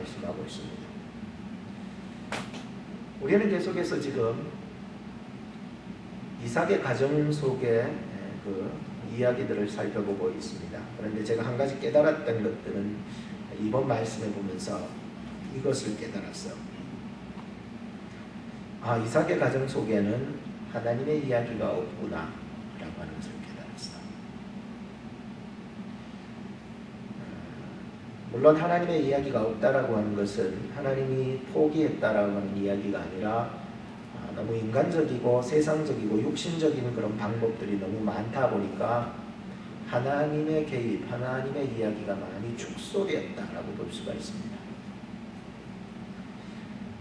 말씀하고 있습니다. 우리는 계속해서 지금 이삭의 가정 속의 그 이야기들을 살펴보고 있습니다. 그런데 제가 한 가지 깨달았던 것들은 이번 말씀을 보면서 이것을 깨달았어요. 이삭의 가정 속에는 하나님의 이야기가 없구나 라고 하는 것을 깨달았어요. 물론 하나님의 이야기가 없다라고 하는 것은 하나님이 포기했다라고 하는 이야기가 아니라 너무 인간적이고 세상적이고 육신적인 그런 방법들이 너무 많다 보니까 하나님의 개입, 하나님의 이야기가 많이 축소되었다라고 볼 수가 있습니다.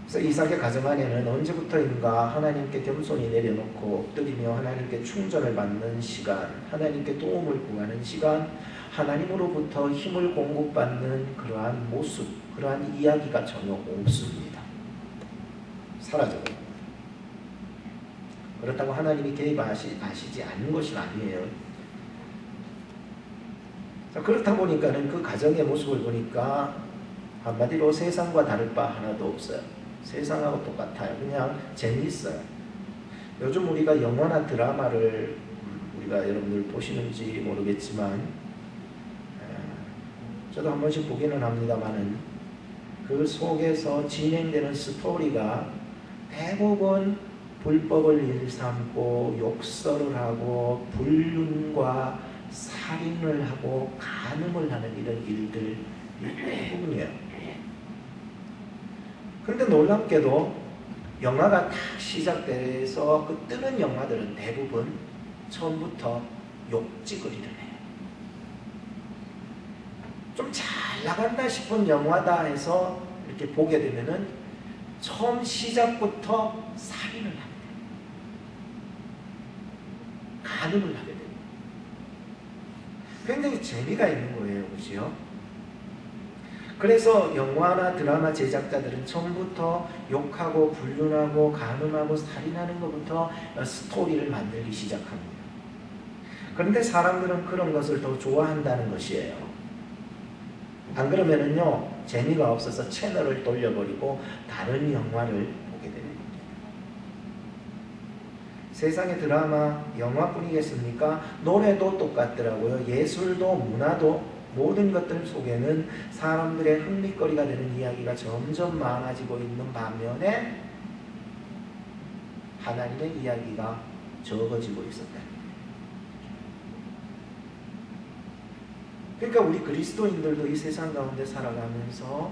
그래서 이삭의 가정 안에는 언제부터인가 하나님께 겸손히 내려놓고 엎드리며 하나님께 충전을 받는 시간, 하나님께 도움을 구하는 시간, 하나님으로부터 힘을 공급받는 그러한 모습, 그러한 이야기가 전혀 없습니다. 사라져버립니다. 그렇다고 하나님이 개입하시지 않는 것이 아니에요. 그렇다 보니까는 그 가정의 모습을 보니까 한마디로 세상과 다를 바 하나도 없어요. 세상하고 똑같아요. 그냥 재미있어요. 요즘 우리가 영화나 드라마를 우리가 여러분들 보시는지 모르겠지만 저도 한 번씩 보기는 합니다만은 그 속에서 진행되는 스토리가 대부분 불법을 일삼고 욕설을 하고 불륜과 살인을 하고 간음을 하는 이런 일들이 대부분이에요. 그런데 놀랍게도 영화가 딱 시작돼서 그 뜨는 영화들은 대부분 처음부터 욕짓거리를 해요. 좀 잘 나간다 싶은 영화다 해서 이렇게 보게 되면은 처음 시작부터 살인을 합니다. 간음을 하게 됩니다. 굉장히 재미가 있는 거예요. 그죠? 그래서 영화나 드라마 제작자들은 처음부터 욕하고 불륜하고 간음하고 살인하는 것부터 스토리를 만들기 시작합니다. 그런데 사람들은 그런 것을 더 좋아한다는 것이에요. 안 그러면은요, 재미가 없어서 채널을 돌려버리고 다른 영화를 보게 됩니다. 세상의 드라마, 영화뿐이겠습니까? 노래도 똑같더라고요. 예술도 문화도 모든 것들 속에는 사람들의 흥미거리가 되는 이야기가 점점 많아지고 있는 반면에 하나님의 이야기가 적어지고 있었다. 그러니까 우리 그리스도인들도 이 세상 가운데 살아가면서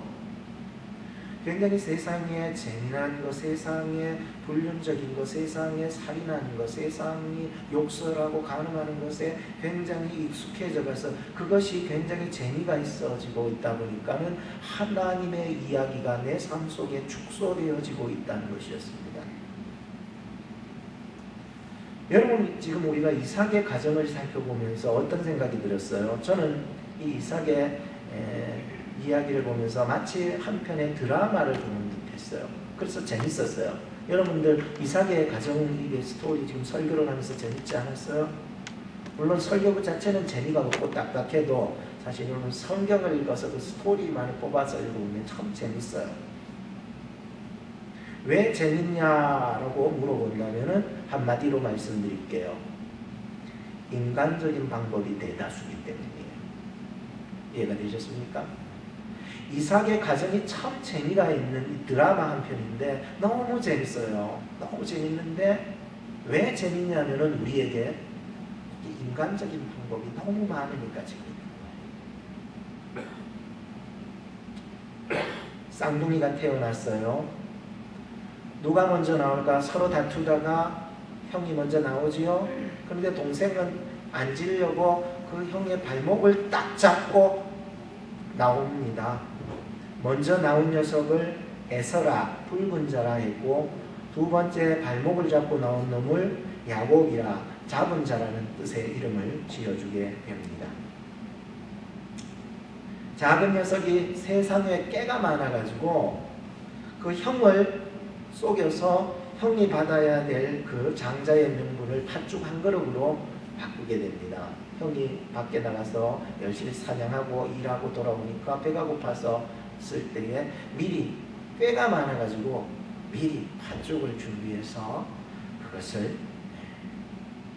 굉장히 세상에 재미난 것, 세상에 불륜적인 것, 세상에 살인하는 것, 세상이 욕설하고 간음하는 것에 굉장히 익숙해져 가서 그것이 굉장히 재미가 있어지고 있다 보니까는 하나님의 이야기가 내 삶 속에 축소되어지고 있다는 것이었습니다. 여러분, 지금 우리가 이삭의 가정을 살펴보면서 어떤 생각이 들었어요? 저는 이 이삭의 이야기를 보면서 마치 한 편의 드라마를 보는 듯 했어요. 그래서 재밌었어요. 여러분들 이삭의 가정의 스토리 지금 설교를 하면서 재밌지 않았어요? 물론 설교 자체는 재미가 없고 딱딱해도 사실 여러분 성경을 읽어서 그 스토리만을 뽑아서 읽어보면 참 재밌어요. 왜 재밌냐라고 물어본다면은 한마디로 말씀드릴게요. 인간적인 방법이 대다수이기 때문이에요. 이해가 되셨습니까? 이삭의 가정이 참 재미가 있는 이 드라마 한 편인데 너무 재밌어요. 너무 재밌는데 왜 재밌냐면은 우리에게 인간적인 방법이 너무 많으니까 재밌는 거예요. 쌍둥이가 태어났어요. 누가 먼저 나올까 서로 다투다가 형이 먼저 나오지요. 그런데 동생은 앉으려고 그 형의 발목을 딱 잡고 나옵니다. 먼저 나온 녀석을 에서라, 붉은 자라 했고 두 번째 발목을 잡고 나온 놈을 야곱이라, 잡은 자라는 뜻의 이름을 지어주게 됩니다. 작은 녀석이 세상에 깨가 많아가지고 그 형을 속여서 형이 받아야 될 그 장자의 명분을 팥죽 한 그릇으로 바꾸게 됩니다. 형이 밖에 나가서 열심히 사냥하고 일하고 돌아오니까 배가 고파서 먹었을 때에 미리 꾀가 많아가지고 미리 팥죽을 준비해서 그것을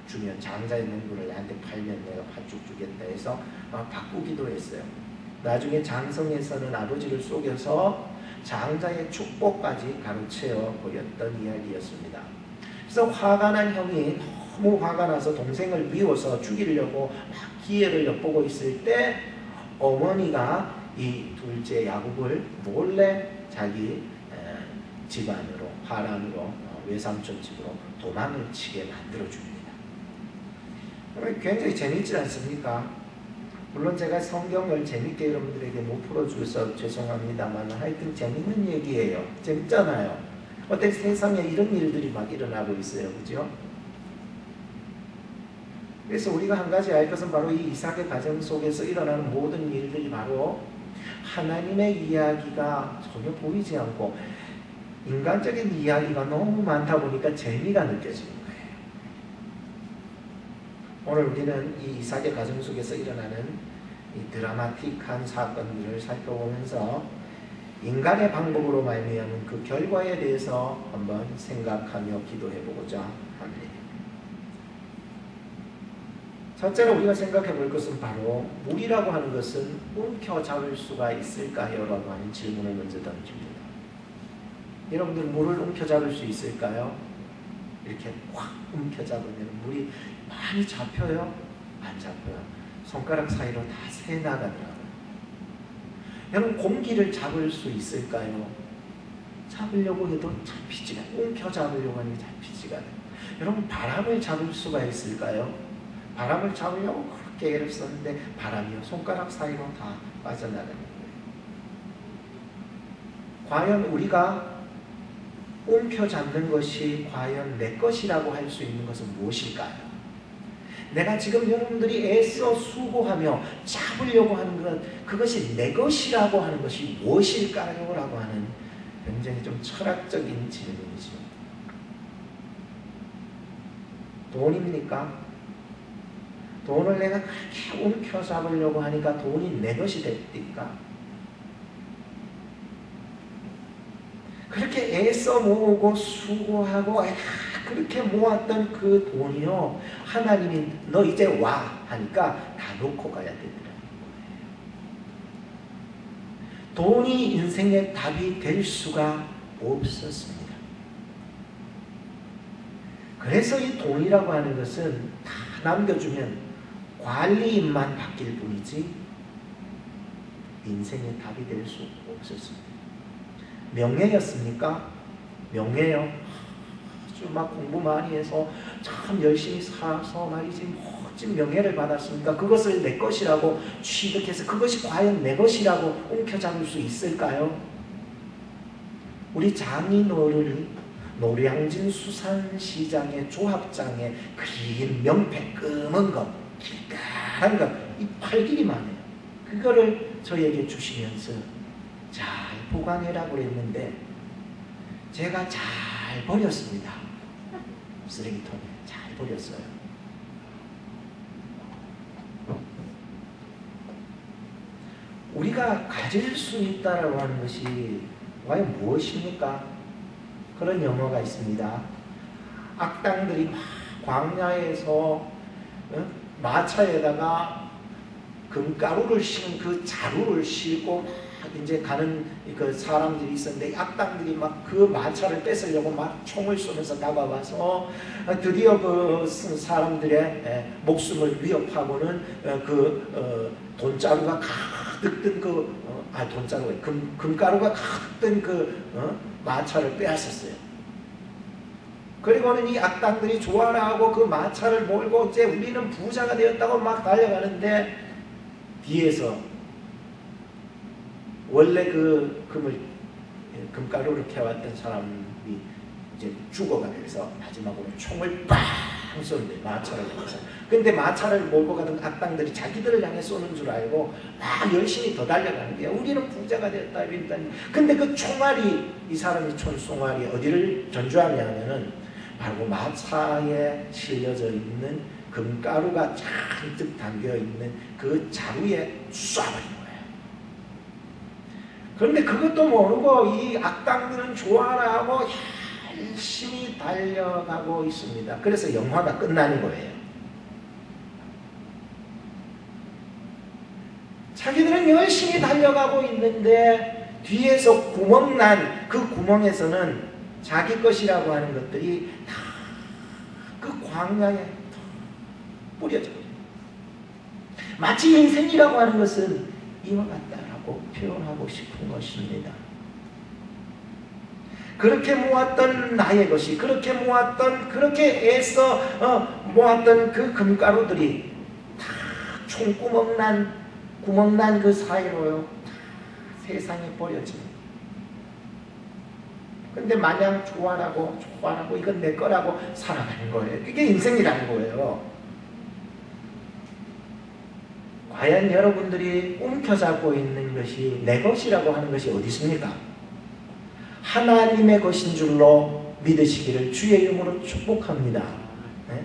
주면 장자의 맹구를 나한테 팔면 내가 팥죽 주겠다 해서 바꾸기도 했어요. 나중에 장성에서는 아버지를 속여서 장자의 축복까지 가로채어 보였던 이야기였습니다. 그래서 화가 난 형이 너무 화가 나서 동생을 미워서 죽이려고 막 기회를 엿보고 있을 때 어머니가 이 둘째 야곱을 몰래 자기 집안으로 하란으로 외삼촌 집으로 도망을 치게 만들어줍니다. 굉장히 재밌지 않습니까? 물론 제가 성경을 재밌게 여러분들에게 못 풀어줘서 죄송합니다만 하여튼 재밌는 얘기예요. 재밌잖아요. 어때 세상에 이런 일들이 막 일어나고 있어요. 그죠? 그래서 우리가 한 가지 알 것은 바로 이 이삭의 가정 속에서 일어나는 모든 일들이 바로 하나님의 이야기가 전혀 보이지 않고 인간적인 이야기가 너무 많다 보니까 재미가 느껴지는 거예요. 오늘 우리는 이 이삭의 가정 속에서 일어나는 이 드라마틱한 사건들을 살펴보면서 인간의 방법으로 말미암은 그 결과에 대해서 한번 생각하며 기도해보고자 합니다. 첫째로 우리가 생각해 볼 것은 바로 물이라고 하는 것은 움켜잡을 수가 있을까요? 라고 하는 질문을 먼저 던집니다. 여러분들 물을 움켜잡을 수 있을까요? 이렇게 확 움켜잡으면 물이 많이 잡혀요? 안 잡혀요. 손가락 사이로 다 새나가더라고요. 여러분 공기를 잡을 수 있을까요? 잡으려고 해도 잡히지가 않아요. 움켜잡으려고 하는 게 잡히지가 않아요. 여러분 바람을 잡을 수가 있을까요? 바람을 잡으려고 그렇게 애를 썼는데 바람이요 손가락 사이로 다 빠져나가는 거예요. 과연 우리가 움켜잡는 것이 과연 내 것이라고 할 수 있는 것은 무엇일까요? 내가 지금 여러분들이 애써 수고하며 잡으려고 하는 것, 그것이 내 것이라고 하는 것이 무엇일까요? 라고 하는 굉장히 좀 철학적인 질문이죠. 돈입니까? 돈을 내가 그렇게 움켜잡으려고 하니까 돈이 내 것이 됐을까? 그렇게 애써 모으고 수고하고 그렇게 모았던 그 돈이요 하나님이 너 이제 와 하니까 다 놓고 가야 되더라고요. 돈이 인생의 답이 될 수가 없었습니다. 그래서 이 돈이라고 하는 것은 다 남겨주면 관리인만 바뀔 뿐이지 인생의 답이 될 수 없었습니다. 명예였습니까? 명예요. 아주 막 공부 많이 해서 참 열심히 살아서 말이지 멋진 명예를 받았습니까? 그것을 내 것이라고 취득해서 그것이 과연 내 것이라고 움켜잡을 수 있을까요? 우리 장인어른이 노량진 수산시장의 조합장에 긴 명패 검은 것, 길쭉한 것, 이 팔길이만 해요. 그거를 저에게 주시면서 잘 보관해라고 그랬는데 제가 잘 버렸습니다. 쓰레기통에 잘 버렸어요. 우리가 가질 수 있다라고 하는 것이 과연 무엇입니까? 그런 영어가 있습니다. 악당들이 막 광야에서 마차에다가 금가루를 싣는 그 자루를 싣고 이제 가는 그 사람들이 있었는데 악당들이 막 그 마차를 뺏으려고 막 총을 쏘면서 다가와서 드디어 그 사람들의 목숨을 위협하고는 그 돈자루가 가득 든 돈자루가 금가루가 가득 든 그 마차를 빼앗았어요. 그리고는 이 악당들이 조화라하고 그 마차를 몰고 이제 우리는 부자가 되었다고 막 달려가는데 뒤에서 원래 그 금가루를 캐왔던 사람이 이제 죽어가면서 마지막으로 총을 빵 쏘는데 마차를 향해서. 근데 마차를 몰고 가던 악당들이 자기들을 향해 쏘는 줄 알고 막 열심히 더 달려가는 거야. 우리는 부자가 되었다 이랬다니. 근데 그 총알이 이 사람이 총 총알이 어디를 전주하냐면은 바로 마차에 실려져 있는 금가루가 잔뜩 담겨 있는 그 자루에 쏴버린 거예요. 그런데 그것도 모르고 이 악당들은 좋아하고 열심히 달려가고 있습니다. 그래서 영화가 끝나는 거예요. 자기들은 열심히 달려가고 있는데 뒤에서 구멍난 그 구멍에서는 자기 것이라고 하는 것들이 다 그 광야에 뿌려져. 마치 인생이라고 하는 것은 이와 같다라고 표현하고 싶은 것입니다. 그렇게 모았던 나의 것이, 그렇게 모았던, 그렇게 애써 모았던 그 금가루들이 다 구멍난 그 사이로요, 다 세상에 버려집니다. 근데 마냥 좋아하고 이건 내 거라고 살아가는 거예요. 그게 인생이라는 거예요. 과연 여러분들이 움켜잡고 있는 것이 내 것이라고 하는 것이 어디 있습니까? 하나님의 것인 줄로 믿으시기를 주의 이름으로 축복합니다. 네?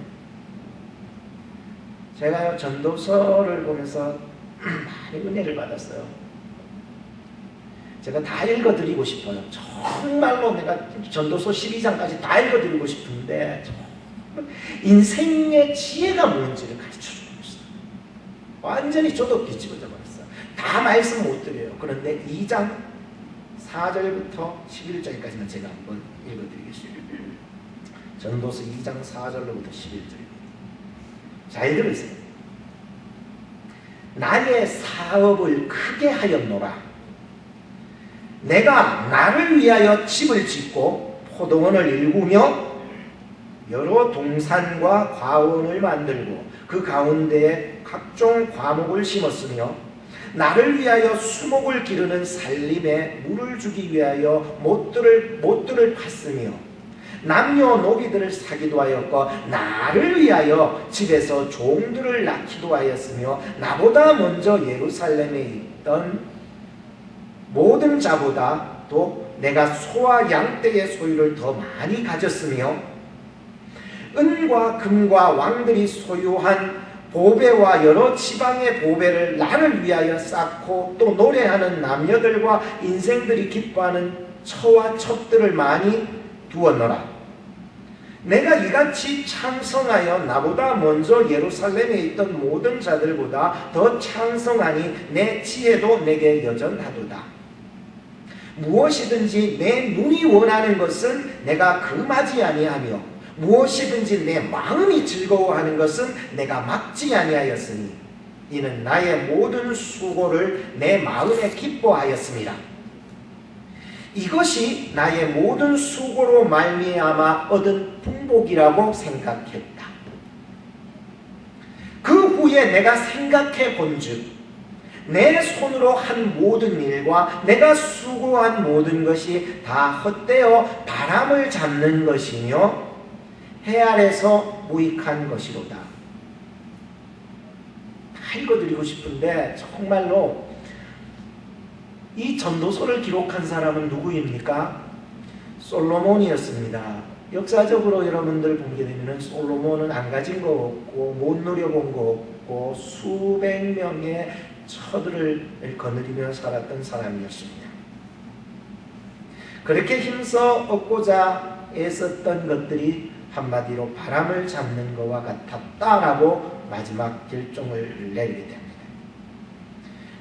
제가요, 전도서를 보면서 많이 은혜를 받았어요. 제가 다 읽어드리고 싶어요. 정말로 내가 전도서 12장까지 다 읽어드리고 싶은데 인생의 지혜가 뭔지를 가르쳐주고 있어요. 완전히 저도 뒤집어져 버렸어요. 다 말씀 못 드려요. 그런데 2장 4절부터 11절까지만 제가 한번 읽어드리겠습니다. 전도서 2장 4절로부터 11절입니다. 잘 들으세요. 나의 사업을 크게 하였노라. 내가 나를 위하여 집을 짓고 포도원을 일구며 여러 동산과 과원을 만들고 그 가운데에 각종 과목을 심었으며 나를 위하여 수목을 기르는 살림에 물을 주기 위하여 못들을 팠으며 남녀노비들을 사기도 하였고 나를 위하여 집에서 종들을 낳기도 하였으며 나보다 먼저 예루살렘에 있던 모든 자보다 또 내가 소와 양떼의 소유를 더 많이 가졌으며 은과 금과 왕들이 소유한 보배와 여러 지방의 보배를 나를 위하여 쌓고 또 노래하는 남녀들과 인생들이 기뻐하는 처와 첩들을 많이 두었노라. 내가 이같이 창성하여 나보다 먼저 예루살렘에 있던 모든 자들보다 더 창성하니 내 지혜도 내게 여전하도다. 무엇이든지 내 눈이 원하는 것은 내가 금하지 아니하며 무엇이든지 내 마음이 즐거워하는 것은 내가 막지 아니하였으니 이는 나의 모든 수고를 내 마음에 기뻐하였습니다. 이것이 나의 모든 수고로 말미암아 얻은 풍복이라고 생각했다. 그 후에 내가 생각해 본즉 내 손으로 한 모든 일과 내가 수고한 모든 것이 다 헛되어 바람을 잡는 것이며 해 아래서 무익한 것이로다. 다 읽어드리고 싶은데 정말로 이 전도서를 기록한 사람은 누구입니까? 솔로몬이었습니다. 역사적으로 여러분들 보게 되면 솔로몬은 안 가진 거 없고 못 누려본 거 없고 수백 명의 처들을 거느리며 살았던 사람이었습니다. 그렇게 힘써 얻고자 애썼던 것들이 한마디로 바람을 잡는 것과 같았다라고 마지막 결정을 내리게 됩니다.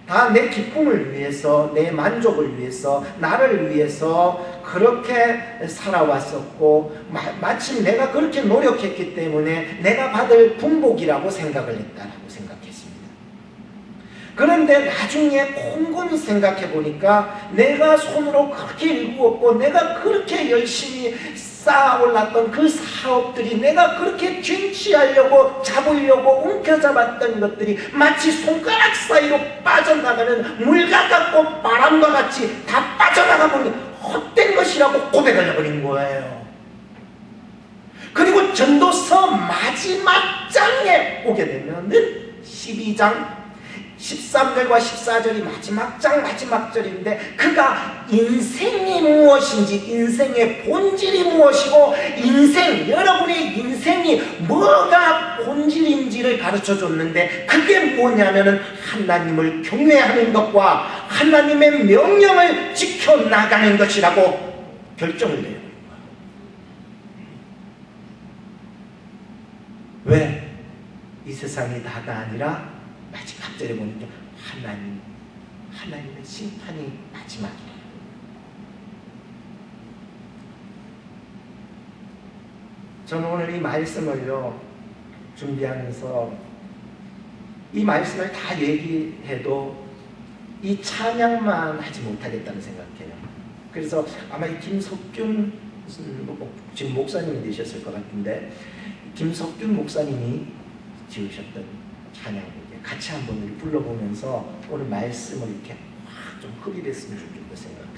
다 내 기쁨을 위해서, 내 만족을 위해서, 나를 위해서 그렇게 살아왔었고 마침 내가 그렇게 노력했기 때문에 내가 받을 풍복이라고 생각을 했다라고 생각했습니다. 그런데 나중에 곰곰이 생각해 보니까 내가 손으로 그렇게 일구었고 내가 그렇게 열심히 쌓아 올랐던 그 사업들이 내가 그렇게 쟁취하려고 잡으려고 움켜잡았던 것들이 마치 손가락 사이로 빠져나가는 물과 같고 바람과 같이 다 빠져나가버린 헛된 것이라고 고백을 해버린 거예요. 그리고 전도서 마지막 장에 오게 되면은 12장 13절과 14절이 마지막 절인데 그가 인생이 무엇인지 인생의 본질이 무엇이고 여러분의 인생이 뭐가 본질인지를 가르쳐 줬는데 그게 뭐냐면은 하나님을 경외하는 것과 하나님의 명령을 지켜나가는 것이라고 결정을 내요. 왜? 이 세상이 다가 아니라 마지막 절에 보니까 하나님의 심판이 마지막이에요. 저는 오늘 이 말씀을요 준비하면서 이 말씀을 다 얘기해도 이 찬양만 하지 못하겠다는 생각해요. 그래서 아마 이 김석균 지금 목사님이 되셨을 것 같은데 김석균 목사님이 지으셨던 찬양을 같이 한번 불러보면서 오늘 말씀을 이렇게 확 좀 흡입했으면 좋겠다 생각해요.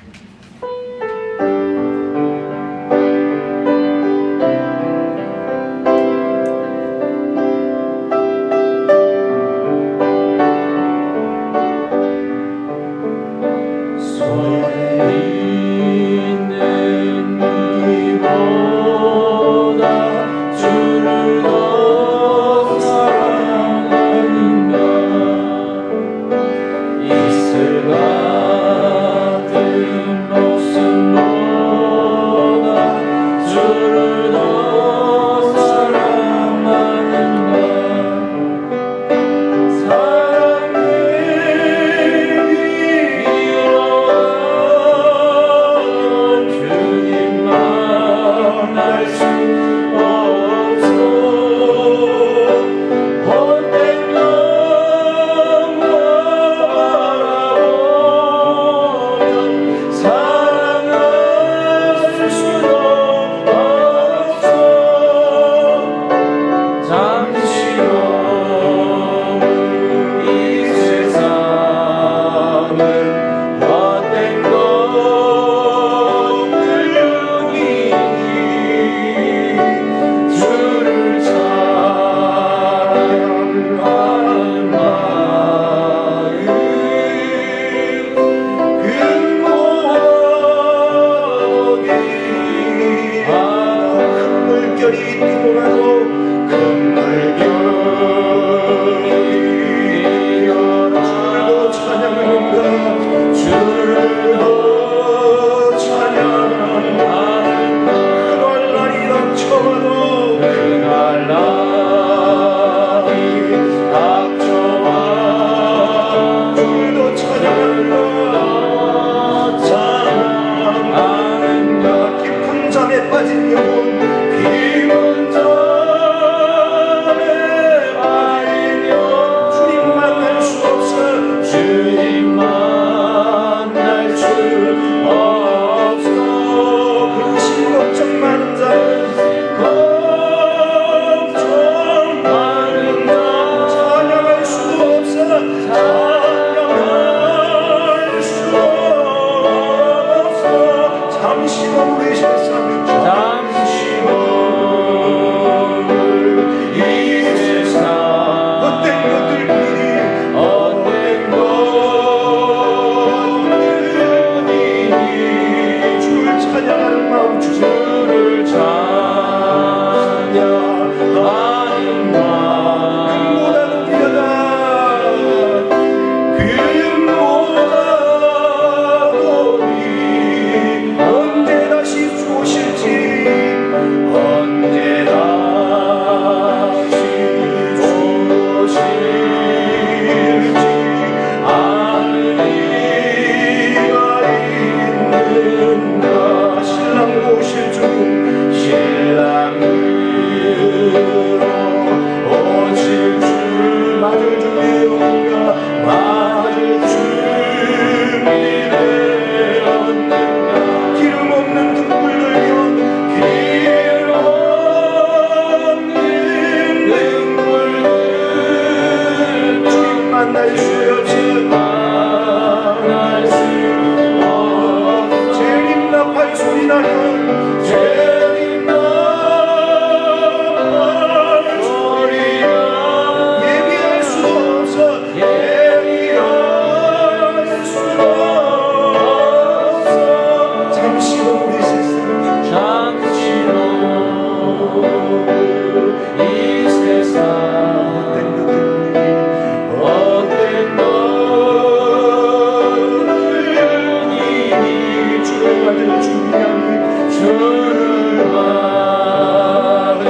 받을 준비하니 저를 받을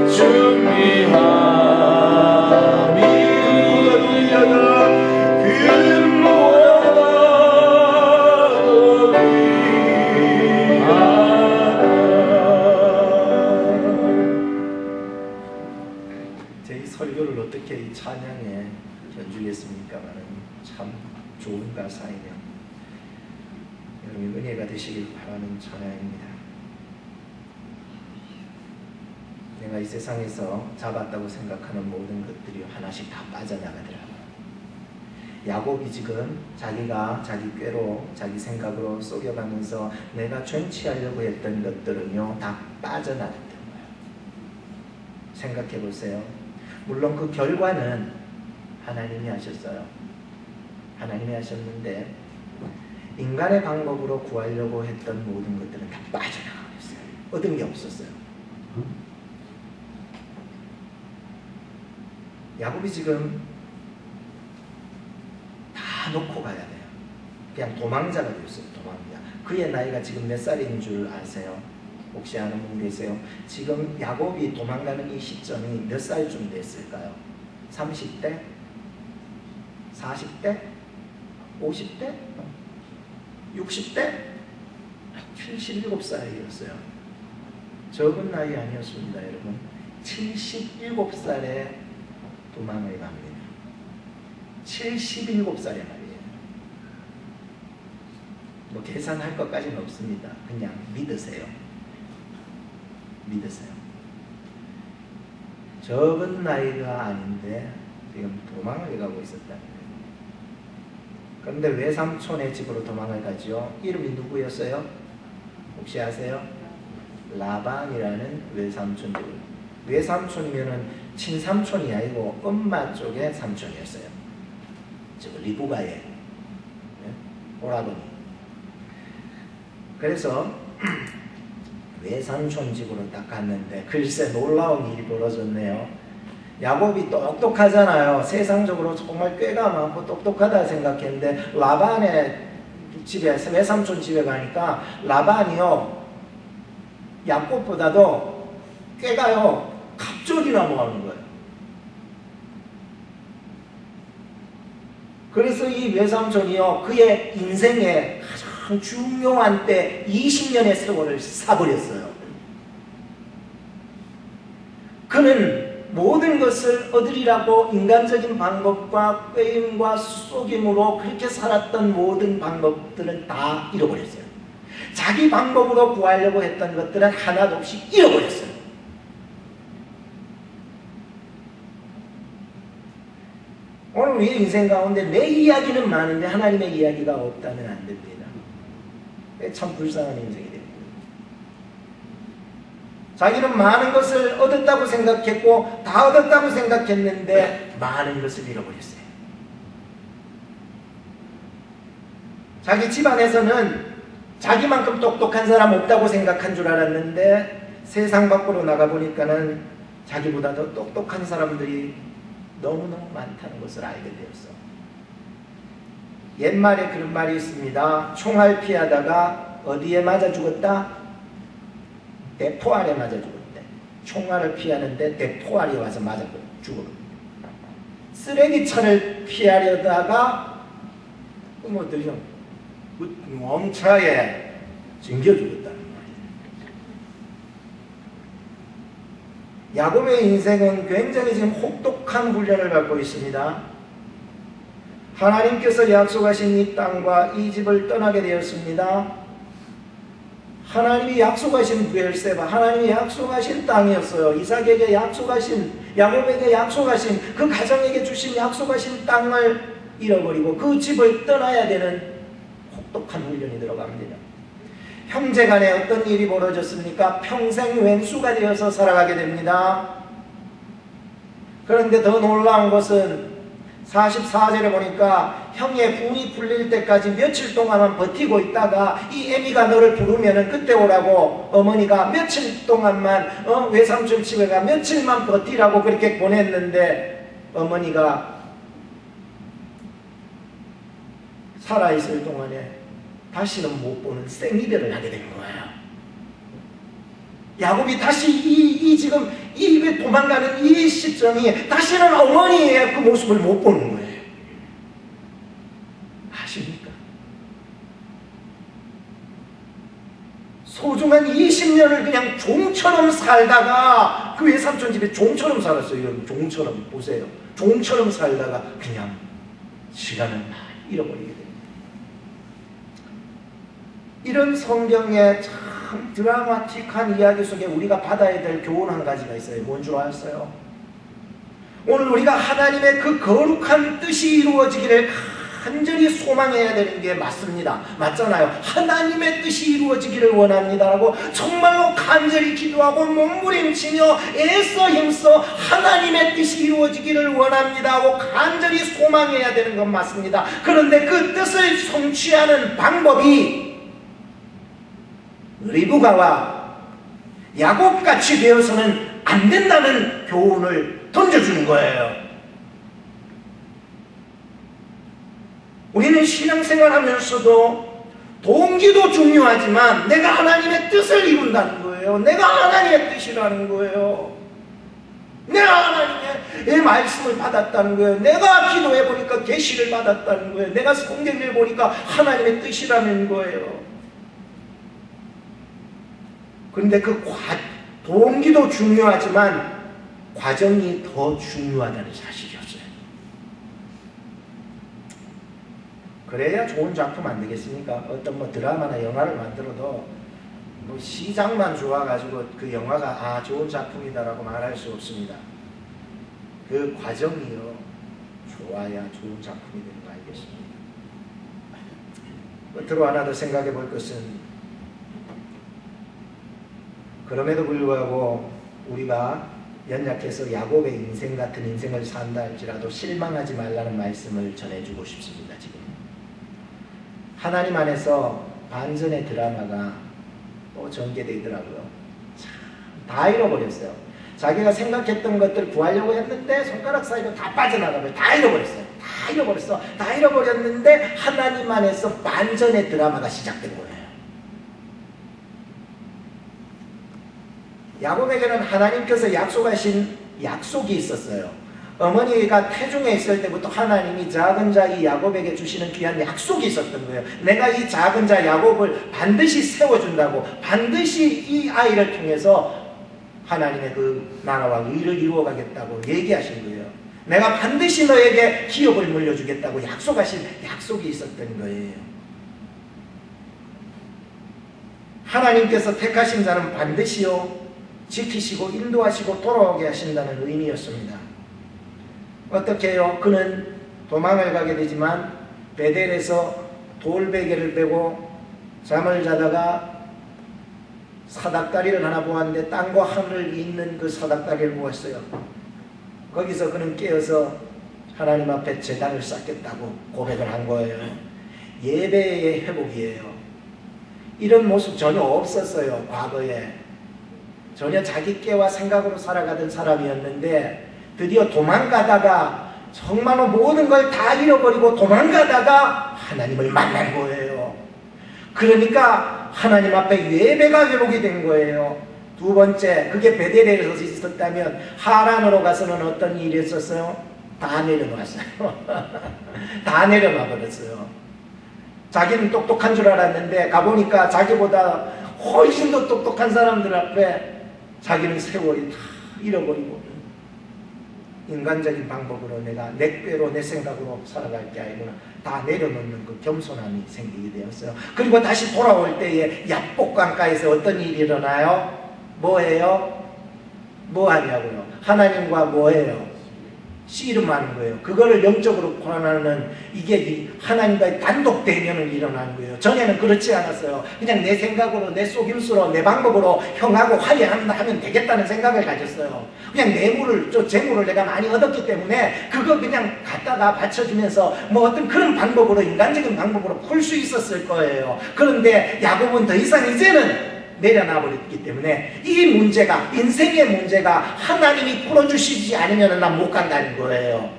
준비하니 할렐루야 제 설교를 어떻게 이 찬양에 견주겠습니까마는 참 좋은 가사이며 여러분 은혜가 되시길 바라는 찬양입니다. 내가 이 세상에서 잡았다고 생각하는 모든 것들이 하나씩 다 빠져나가더라고요. 야곱이 지금 자기가 자기 꾀로 자기 생각으로 속여가면서 내가 쟁취하려고 했던 것들은요 다 빠져나갔던 거예요. 생각해 보세요. 물론 그 결과는 하나님이 하셨어요. 하나님이 하셨는데 인간의 방법으로 구하려고 했던 모든 것들은 다 빠져나가버렸어요. 얻은 게 없었어요. 야곱이 지금 다 놓고 가야 돼요. 그냥 도망자가 되었어요. 도망자. 그의 나이가 지금 몇 살인 줄 아세요? 혹시 아는 분 계세요? 지금 야곱이 도망가는 이 시점이 몇 살쯤 됐을까요? 30대? 40대? 50대? 60대? 77살이었어요. 적은 나이 아니었습니다, 여러분. 77살에 도망을 갑니다. 77살에 말이에요. 뭐 계산할 것까지는 없습니다. 그냥 믿으세요. 믿으세요. 적은 나이가 아닌데 지금 도망을 가고 있었다는 거예요. 그런데 외삼촌의 집으로 도망을 가죠. 이름이 누구였어요? 혹시 아세요? 라반이라는 외삼촌 집. 외삼촌이면은 친삼촌이 아니고 엄마 쪽의 삼촌이었어요. 즉 리브가의 오라버니. 그래서 외삼촌 집으로 딱 갔는데 글쎄 놀라운 일이 벌어졌네요. 야곱이 똑똑하잖아요. 세상적으로 정말 꾀가 많고 똑똑하다 생각했는데 라반의 집에 외삼촌 집에 가니까 라반이요 야곱보다도 꾀가요 갑절이나 뭐하는 거예요. 그래서 이 외삼촌이요 그의 인생에 가장 중요한 때 20년의 세월을 사버렸어요. 그는 모든 것을 얻으리라고 인간적인 방법과 꾀임과 속임으로 그렇게 살았던 모든 방법들은 다 잃어버렸어요. 자기 방법으로 구하려고 했던 것들은 하나도 없이 잃어버렸어요. 오늘 우리의 인생 가운데 내 이야기는 많은데 하나님의 이야기가 없다면 안 됩니다. 참 불쌍한 인생이 됩니다. 자기는 많은 것을 얻었다고 생각했고 다 얻었다고 생각했는데 많은 것을 잃어버렸어요. 자기 집안에서는 자기만큼 똑똑한 사람 없다고 생각한 줄 알았는데 세상 밖으로 나가보니까는 자기보다 더 똑똑한 사람들이 너무너무 많다는 것을 알게 되었어. 옛말에 그런 말이 있습니다. 총알 피하다가 어디에 맞아 죽었다? 대포알에 맞아 죽었대. 총알을 피하는데 대포알이 와서 맞아 죽어. 쓰레기차를 피하려다가 뭐들요 멈차에 징겨 죽었다는 말이에요. 야곱의 인생은 굉장히 지금 혹독한 훈련을 받고 있습니다. 하나님께서 약속하신 이 땅과 이 집을 떠나게 되었습니다. 하나님이 약속하신 브엘세바, 하나님이 약속하신 땅이었어요. 이삭에게 약속하신, 야곱에게 약속하신, 그 가정에게 주신 약속하신 땅을 잃어버리고 그 집을 떠나야 되는 혹독한 훈련이 들어갑니다. 형제간에 어떤 일이 벌어졌습니까? 평생 왼수가 되어서 살아가게 됩니다. 그런데 더 놀라운 것은 44절에 보니까 형의 분이 풀릴 때까지 며칠 동안만 버티고 있다가 이 애미가 너를 부르면은 그때 오라고 어머니가 며칠 동안만 외삼촌 집에 가 며칠만 버티라고 그렇게 보냈는데 어머니가 살아있을 동안에 다시는 못 보는 생이별을 하게 된 거예요. 야곱이 다시 이 지금 이 도망가는 이 시점이 다시는 어머니의 그 모습을 못 보는 거예요. 아십니까? 소중한 20년을 그냥 종처럼 살다가 그 외삼촌 집에 종처럼 살았어요. 여러분, 종처럼 보세요. 종처럼 살다가 그냥 시간을 막 잃어버리게 됩니다. 이런 성경의 참 드라마틱한 이야기 속에 우리가 받아야 될 교훈 한 가지가 있어요. 뭔 줄 아세요? 오늘 우리가 하나님의 그 거룩한 뜻이 이루어지기를 간절히 소망해야 되는 게 맞습니다. 맞잖아요. 하나님의 뜻이 이루어지기를 원합니다라고 정말로 간절히 기도하고 몸부림치며 애써 힘써 하나님의 뜻이 이루어지기를 원합니다 하고 간절히 소망해야 되는 건 맞습니다. 그런데 그 뜻을 성취하는 방법이 리브가와 야곱같이 되어서는 안 된다는 교훈을 던져주는 거예요. 우리는 신앙생활 하면서도 동기도 중요하지만 내가 하나님의 뜻을 이룬다는 거예요. 내가 하나님의 뜻이라는 거예요. 내가 하나님의 말씀을 받았다는 거예요. 내가 기도해보니까 계시를 받았다는 거예요. 내가 성경을 보니까 하나님의 뜻이라는 거예요. 그런데 그 동기도 중요하지만 과정이 더 중요하다는 사실이었어요. 그래야 좋은 작품 안 되겠습니까? 어떤 뭐 드라마나 영화를 만들어도 뭐 시작만 좋아가지고 그 영화가 좋은 작품이다라고 말할 수 없습니다. 그 과정이요 좋아야 좋은 작품이 되는 거 알겠습니다. 끝으로 하나 더 생각해 볼 것은 그럼에도 불구하고 우리가 연약해서 야곱의 인생 같은 인생을 산다 할지라도 실망하지 말라는 말씀을 전해주고 싶습니다. 지금 하나님 안에서 반전의 드라마가 또 전개되더라고요. 참, 다 잃어버렸어요. 자기가 생각했던 것들 구하려고 했는데 손가락 사이로 다 빠져나가면 다 잃어버렸어요. 다 잃어버렸어. 다 잃어버렸는데 하나님 안에서 반전의 드라마가 시작된 거예요. 야곱에게는 하나님께서 약속하신 약속이 있었어요. 어머니가 태중에 있을 때부터 하나님이 작은 자 이 야곱에게 주시는 귀한 약속이 있었던 거예요. 내가 이 작은 자 야곱을 반드시 세워준다고, 반드시 이 아이를 통해서 하나님의 그 나라와 의를 이루어가겠다고 얘기하신 거예요. 내가 반드시 너에게 기업을 물려주겠다고 약속하신 약속이 있었던 거예요. 하나님께서 택하신 자는 반드시요 지키시고 인도하시고 돌아오게 하신다는 의미였습니다. 어떻게 해요? 그는 도망을 가게 되지만 베델에서 돌베개를 베고 잠을 자다가 사닥다리를 하나 보았는데 땅과 하늘을 잇는 그 사닥다리를 보았어요. 거기서 그는 깨어서 하나님 앞에 제단을 쌓겠다고 고백을 한 거예요. 예배의 회복이에요. 이런 모습 전혀 없었어요. 과거에 전혀 자기 깨와 생각으로 살아가던 사람이었는데 드디어 도망가다가 정말로 모든 걸 다 잃어버리고 도망가다가 하나님을 만난 거예요. 그러니까 하나님 앞에 예배가 회복이 된 거예요. 두 번째, 그게 베델에서 있었다면 하란으로 가서는 어떤 일이 있었어요? 다 내려놨어요. 다 내려놔 버렸어요. 자기는 똑똑한 줄 알았는데 가보니까 자기보다 훨씬 더 똑똑한 사람들 앞에 자기는 세월이 다 잃어버리고 인간적인 방법으로 내가 내 꾀로 내 생각으로 살아갈 게 아니구나. 다 내려놓는 그 겸손함이 생기게 되었어요. 그리고 다시 돌아올 때에 야복강가에서 어떤 일이 일어나요? 뭐예요? 뭐 하냐고요? 하나님과 뭐예요? 씨름하는 거예요. 그거를 영적으로 포함하는 이게 하나님과의 단독 대면을 일어나는 거예요. 전에는 그렇지 않았어요. 그냥 내 생각으로 내 속임수로 내 방법으로 형하고 화해하면 되겠다는 생각을 가졌어요. 그냥 재물을 내가 많이 얻었기 때문에 그거 그냥 갖다가 바쳐주면서 뭐 어떤 그런 방법으로 인간적인 방법으로 풀 수 있었을 거예요. 그런데 야곱은 더 이상 이제는 내려놔 버렸기 때문에 이 문제가, 인생의 문제가 하나님이 풀어주시지 않으면 난 못 간다는 거예요.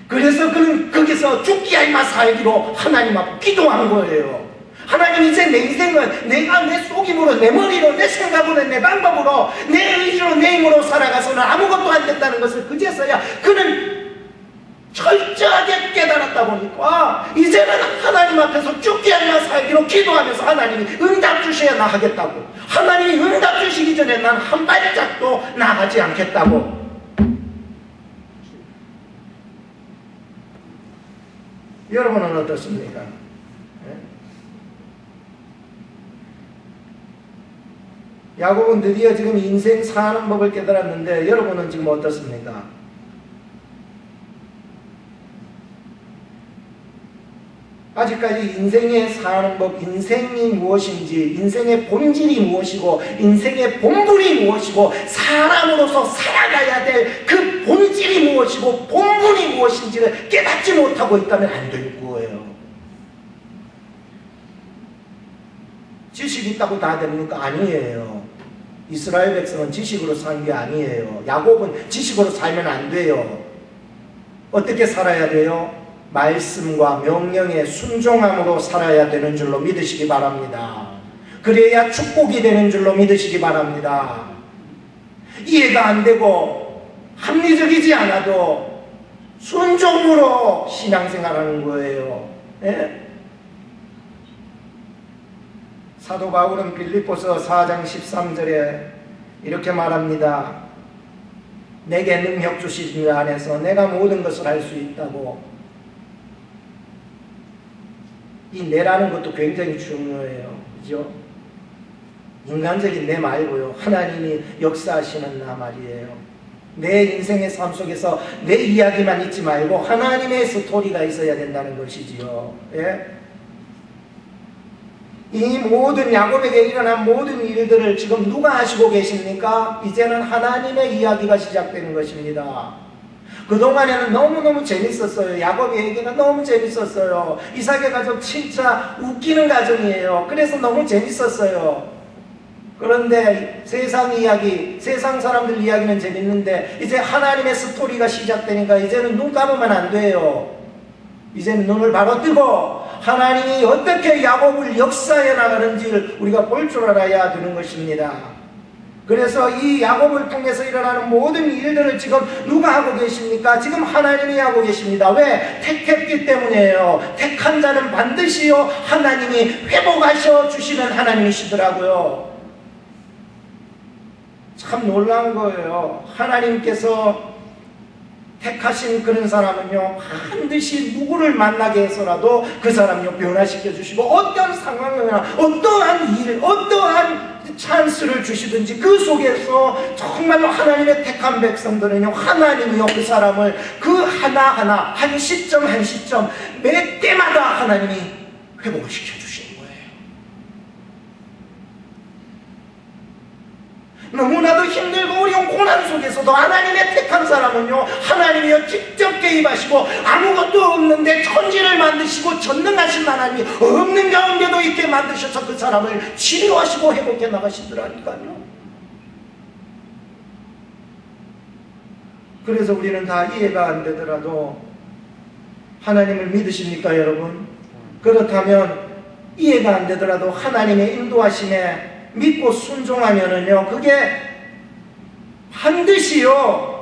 그래서 그는 거기서 죽기 아니마 살기로 하나님 앞에 기도한 거예요. 하나님, 이제 내 인생은 내가 내 속임으로, 내 머리로, 내 생각으로, 내 방법으로, 내 의지로, 내 힘으로 살아가서는 아무것도 안 된다는 것을 그제서야 그는 철저하게 깨달았다 보니까 이제는 하나님 앞에서 죽기 아니마 살기로 기도하면서 하나님이 응답 주셔야 나 하겠다고, 하나님이 응답 주시기 전에 난 한 발짝도 나가지 않겠다고. 여러분은 어떻습니까? 야곱은 드디어 지금 인생 사는 법을 깨달았는데 여러분은 지금 어떻습니까? 아직까지 인생의 사는 법, 인생이 무엇인지, 인생의 본질이 무엇이고, 인생의 본분이 무엇이고, 사람으로서 살아가야 될 그 본질이 무엇이고, 본분이 무엇인지를 깨닫지 못하고 있다면 안 될 거예요. 지식이 있다고 다 됩니까? 아니에요. 이스라엘 백성은 지식으로 산 게 아니에요. 야곱은 지식으로 살면 안 돼요. 어떻게 살아야 돼요? 말씀과 명령에 순종함으로 살아야 되는 줄로 믿으시기 바랍니다. 그래야 축복이 되는 줄로 믿으시기 바랍니다. 이해가 안 되고 합리적이지 않아도 순종으로 신앙생활하는 거예요. 예? 사도 바울은 빌립보서 4장 13절에 이렇게 말합니다. 내게 능력 주신 일 안에서 내가 모든 것을 할 수 있다고. 이 내라는 것도 굉장히 중요해요. 그죠? 인간적인 내 말고요, 하나님이 역사하시는 나 말이에요. 내 인생의 삶 속에서 내 이야기만 있지 말고 하나님의 스토리가 있어야 된다는 것이지요. 예? 이 모든 야곱에게 일어난 모든 일들을 지금 누가 하시고 계십니까? 이제는 하나님의 이야기가 시작되는 것입니다. 그동안에는 너무너무 재밌었어요. 야곱의 얘기가 너무 재밌었어요. 이삭의 가족 진짜 웃기는 가정이에요. 그래서 너무 재밌었어요. 그런데 세상 이야기, 세상 사람들 이야기는 재밌는데 이제 하나님의 스토리가 시작되니까 이제는 눈 감으면 안 돼요. 이제는 눈을 바로 뜨고 하나님이 어떻게 야곱을 역사해 나가는지를 우리가 볼 줄 알아야 되는 것입니다. 그래서 이 야곱을 통해서 일어나는 모든 일들을 지금 누가 하고 계십니까? 지금 하나님이 하고 계십니다. 왜? 택했기 때문이에요. 택한 자는 반드시요 하나님이 회복하셔 주시는 하나님이시더라고요. 참 놀라운 거예요. 하나님께서 택하신 그런 사람은요, 반드시 누구를 만나게 해서라도 그 사람을 변화시켜 주시고, 어떤 상황이나 어떠한 일, 어떠한 찬스를 주시든지 그 속에서 정말로 하나님의 택한 백성들은요, 하나님이요 그 사람을 그 하나하나 한 시점 한 시점 매 때마다 하나님이 회복을 시켜주시는 거예요. 너무나도 힘들고 어려운 고난 속에서도 하나님의 택한 사람은요, 하나님이요 직접 개입하시고, 아무것도 없는데 천지를 만드시고 전능하신 하나님이 없는 가운데도 있게 만드셔서 그 사람을 치료하시고 회복해 나가시더라니까요. 그래서 우리는 다 이해가 안 되더라도 하나님을 믿으십니까, 여러분? 그렇다면 이해가 안 되더라도 하나님의 인도하심에 믿고 순종하면은요, 그게 반드시요,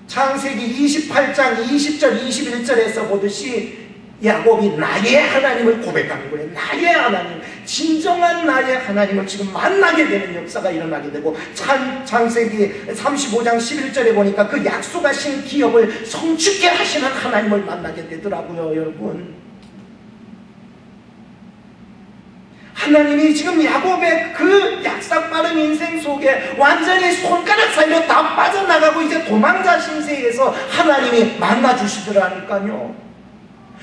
창세기 28장 20절 21절에서 보듯이 야곱이 나의 하나님을 고백하는 거예요. 나의 하나님, 진정한 나의 하나님을 지금 만나게 되는 역사가 일어나게 되고, 창세기 35장 11절에 보니까 그 약속하신 기업을 성취케 하시는 하나님을 만나게 되더라고요, 여러분. 하나님이 지금 야곱의 그 약삭빠른 인생 속에 완전히 손가락 사이로 다 빠져나가고 이제 도망자 신세에서 하나님이 만나주시더라니까요.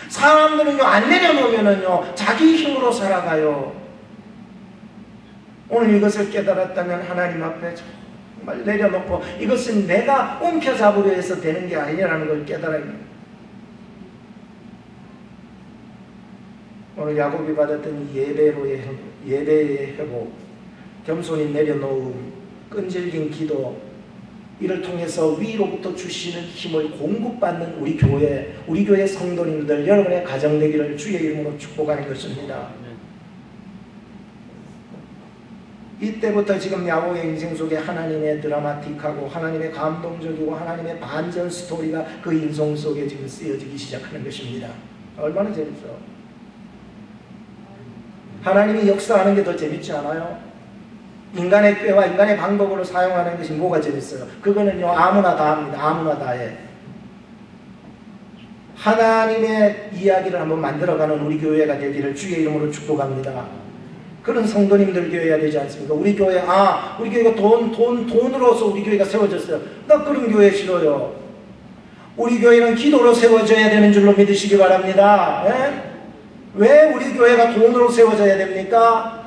사람들은요, 안 내려놓으면은요, 자기 힘으로 살아가요. 오늘 이것을 깨달았다면 하나님 앞에 정말 내려놓고 이것은 내가 움켜잡으려 해서 되는 게 아니라는 걸 깨달아야 합니다. 오늘 야곱이 받았던 예배의 회복, 겸손히 내려놓음, 끈질긴 기도, 이를 통해서 위로부터 주시는 힘을 공급받는 우리 교회 성도님들, 여러분의 가정 되기를 주의 이름으로 축복하는 것입니다. 이때부터 지금 야곱의 인생 속에 하나님의 드라마틱하고 하나님의 감동적이고 하나님의 반전 스토리가 그 인생 속에 지금 쓰여지기 시작하는 것입니다. 얼마나 재밌어. 하나님이 역사하는 게 더 재밌지 않아요? 인간의 꾀와 인간의 방법으로 사용하는 것이 뭐가 재밌어요? 그거는요, 아무나 다 합니다. 아무나 다 해. 하나님의 이야기를 한번 만들어가는 우리 교회가 되기를 주의 이름으로 축복합니다. 그런 성도님들 교회가 되지 않습니까? 우리 교회, 우리 교회가 돈으로서 우리 교회가 세워졌어요. 나 그런 교회 싫어요. 우리 교회는 기도로 세워져야 되는 줄로 믿으시기 바랍니다. 예? 왜 우리 교회가 돈으로 세워져야 됩니까?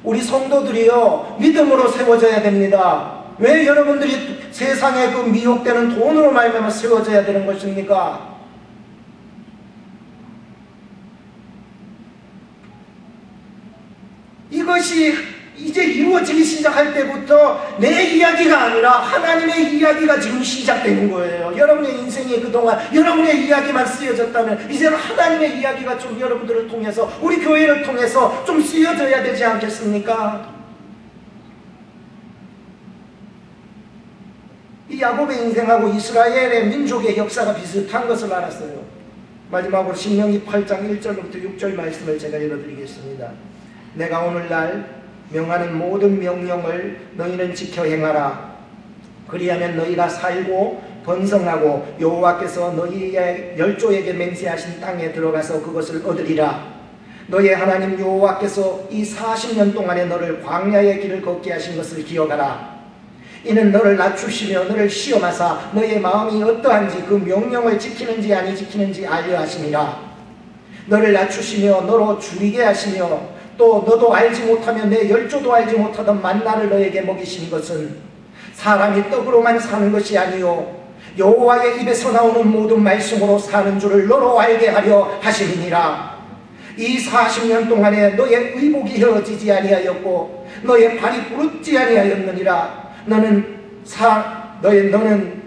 우리 성도들이요, 믿음으로 세워져야 됩니다. 왜 여러분들이 세상에 그 미혹되는 돈으로 말미암아 세워져야 되는 것입니까? 이것이 이제 이루어지기 시작할 때부터 내 이야기가 아니라 하나님의 이야기가 지금 시작되는 거예요. 여러분의 인생이 그동안 여러분의 이야기만 쓰여졌다면 이제는 하나님의 이야기가 좀 여러분들을 통해서, 우리 교회를 통해서 좀 쓰여져야 되지 않겠습니까? 이 야곱의 인생하고 이스라엘의 민족의 역사가 비슷한 것을 알았어요. 마지막으로 신명기 8장 1절부터 6절 말씀을 제가 읽어드리겠습니다. 내가 오늘날 명하는 모든 명령을 너희는 지켜 행하라. 그리하면 너희가 살고 번성하고 여호와께서 너희의 열조에게 맹세하신 땅에 들어가서 그것을 얻으리라. 너희의 하나님 여호와께서 이 40년 동안에 너를 광야의 길을 걷게 하신 것을 기억하라. 이는 너를 낮추시며 너를 시험하사 너희의 마음이 어떠한지 그 명령을 지키는지 아니 지키는지 알려 하심이라. 너를 낮추시며 너로 줄이게 하시며 또 너도 알지 못하며 내 열조도 알지 못하던 만나를 너에게 먹이신 것은 사람이 떡으로만 사는 것이 아니요 여호와의 입에서 나오는 모든 말씀으로 사는 줄을 너로 알게 하려 하심이니라. 이 40년 동안에 너의 의복이 휘어지지 아니하였고 너의 발이 부르지 아니하였느니라. 너는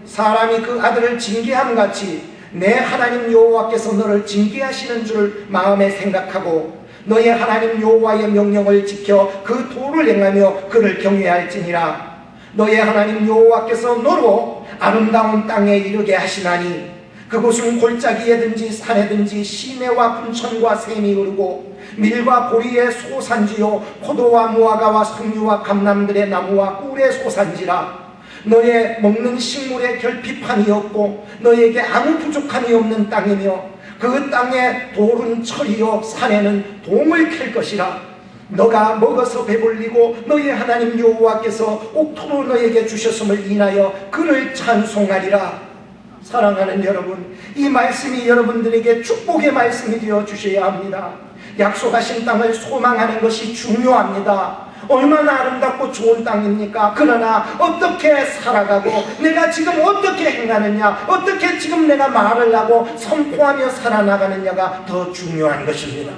사람이 그 아들을 징계함같이 내 하나님 여호와께서 너를 징계하시는 줄 마음에 생각하고 너의 하나님 여호와의 명령을 지켜 그 도를 행하며 그를 경외할지니라. 너의 하나님 여호와께서 너로 아름다운 땅에 이르게 하시나니 그곳은 골짜기에든지 산에든지 시내와 분천과 샘이 흐르고 밀과 보리의 소산지요 포도와 무화과와 석류와 감람들의 나무와 꿀의 소산지라. 너의 먹는 식물의 결핍함이 없고 너에게 아무 부족함이 없는 땅이며 그 땅에 돌은 철이요 산에는 동을 캘 것이라. 너가 먹어서 배불리고 너의 하나님 여호와께서 옥토로 너에게 주셨음을 인하여 그를 찬송하리라. 사랑하는 여러분, 이 말씀이 여러분들에게 축복의 말씀이 되어 주셔야 합니다. 약속하신 땅을 소망하는 것이 중요합니다. 얼마나 아름답고 좋은 땅입니까? 그러나 어떻게 살아가고 내가 지금 어떻게 행하느냐, 어떻게 지금 내가 말을 하고 선포하며 살아나가느냐가 더 중요한 것입니다.